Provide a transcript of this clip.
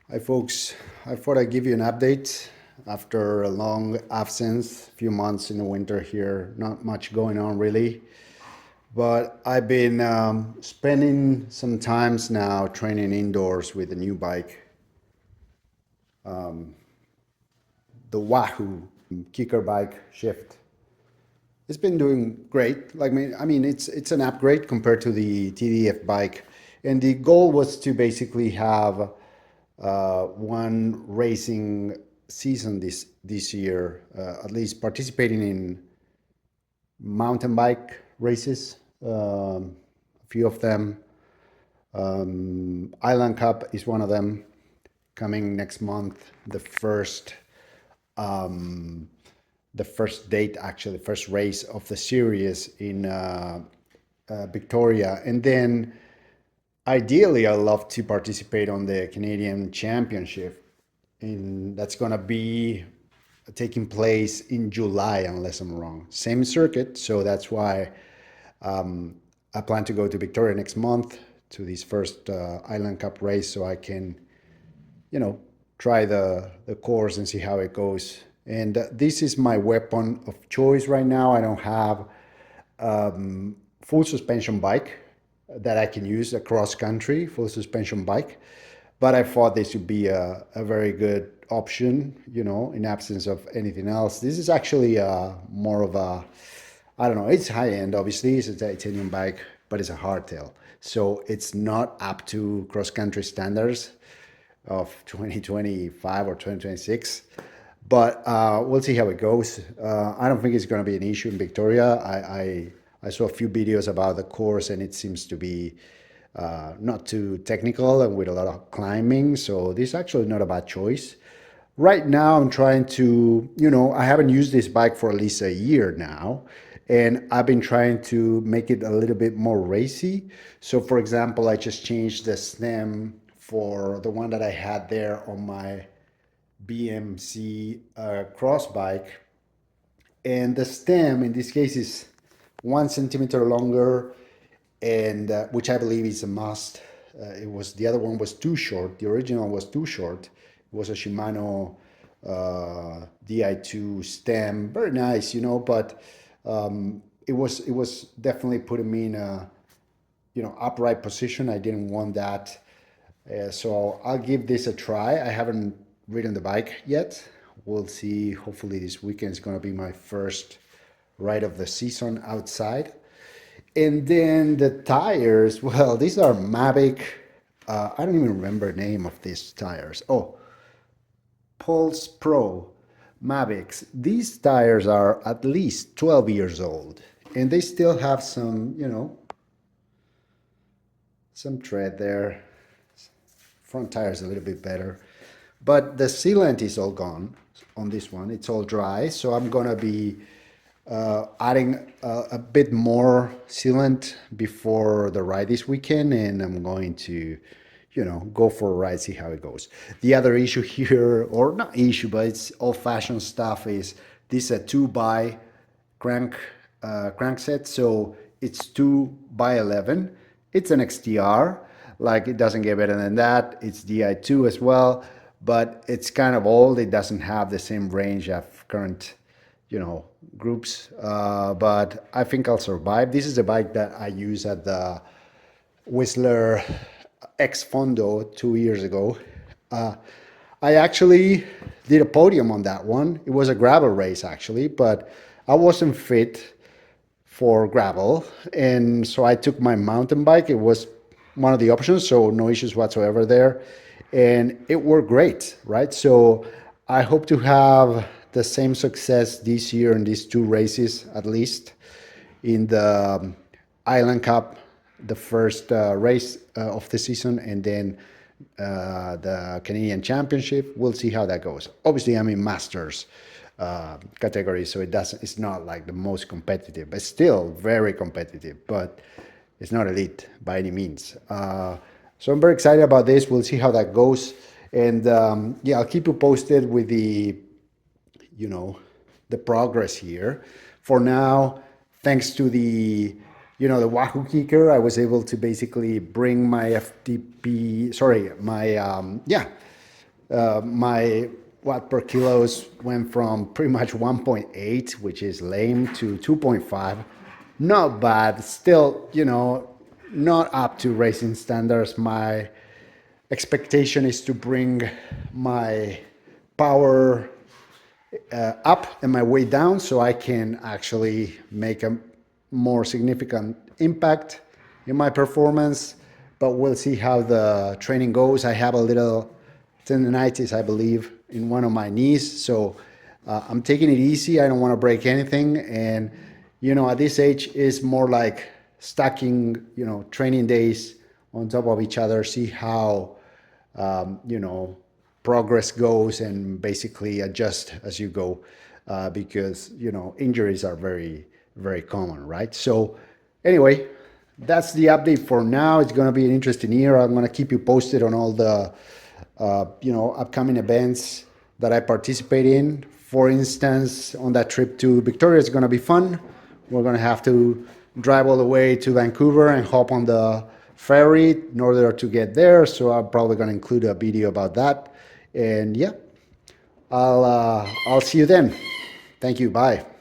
Hi folks, I thought I'd give you an update after a long absence, a few months in the winter here, not much going on really, but I've been spending some times now training indoors with a new bike, the Wahoo Kickr Bike Shift. It's been doing great. It's an upgrade compared to the TDF bike, and the goal was to basically have one racing season this year, at least participating in mountain bike races. A few of them. Island Cup is one of them, coming next month. The first date, actually, first race of the series in Victoria, and then ideally, I'd love to participate on the Canadian Championship, and that's gonna be taking place in July, unless I'm wrong. Same circuit, so that's why I plan to go to Victoria next month to this first Island Cup race, so I can, you know, try the course and see how it goes. And this is my weapon of choice right now. I don't have full suspension bike that I can use across country, full suspension bike. But I thought this would be a very good option, in absence of anything else. This is actually more of a, I don't know, it's high end, obviously. It's a titanium bike, but it's a hardtail. So it's not up to cross country standards of 2025 or 2026. But we'll see how it goes. I don't think it's going to be an issue in Victoria. I saw a few videos about the course, and it seems to be not too technical and with a lot of climbing. So this is actually not a bad choice. Right now, I'm trying to, I haven't used this bike for at least a year now, and I've been trying to make it a little bit more racy. So, for example, I just changed the stem for the one that I had there on my BMC cross bike, and the stem in this case is 1 centimeter longer, and which I believe is a must. It was the other one was too short. The original was too short. It was a Shimano Di2 stem, very nice, but it was definitely putting me in a upright position. I didn't want that, so I'll give this a try. I haven't ridden the bike yet. We'll see. Hopefully this weekend is going to be my first ride of the season outside. And then the tires, well, these are Mavic. I don't even remember the name of these tires. Oh, Pulse Pro Mavics. These tires are at least 12 years old, and they still have some tread there. Front tire is a little bit better, but the sealant is all gone on this one. It's all dry, so I'm gonna be adding a bit more sealant before the ride this weekend, and I'm going to, go for a ride, see how it goes. The other issue here, or not issue, but it's old-fashioned stuff, is this a 2 by crankset, so it's 2 by 11. It's an XTR, like it doesn't get better than that. It's Di2 as well, but it's kind of old. It doesn't have the same range of current groups, but I think I'll survive. This is a bike that I use at the Whistler X Fondo 2 years ago. I actually did a podium on that one. It was a gravel race actually, but I wasn't fit for gravel, and so I took my mountain bike. It was one of the options, so no issues whatsoever there, and it worked great, right? So I hope to have the same success this year in these two races, at least in the Island Cup, the first race of the season, and then the Canadian Championship. We'll see how that goes. Obviously, I'm in Masters category, so it's not like the most competitive, but still very competitive, but it's not elite by any means. So I'm very excited about this. We'll see how that goes. And yeah, I'll keep you posted with the progress here. For now, thanks to the Wahoo Kickr, I was able to basically bring my FTP, sorry, my My watt per kilos went from pretty much 1.8, which is lame, to 2.5. Not bad, still, you know, not up to racing standards. My expectation is to bring my power up and my weight down so I can actually make a more significant impact in my performance. But we'll see how the training goes. I have a little tendonitis, I believe, in one of my knees. So I'm taking it easy. I don't want to break anything. And, you know, at this age, it's more like stacking, you know, training days on top of each other, see how, you know, progress goes, and basically adjust as you go, because, you know, injuries are very, very common, right? So anyway, that's the update for now. It's going to be an interesting year. I'm going to keep you posted on all the, you know, upcoming events that I participate in. For instance, on that trip to Victoria, it's going to be fun. We're going to have to drive all the way to Vancouver and hop on the ferry in order to get there. So I'm probably going to include a video about that. And yeah, I'll see you then. Thank you. Bye.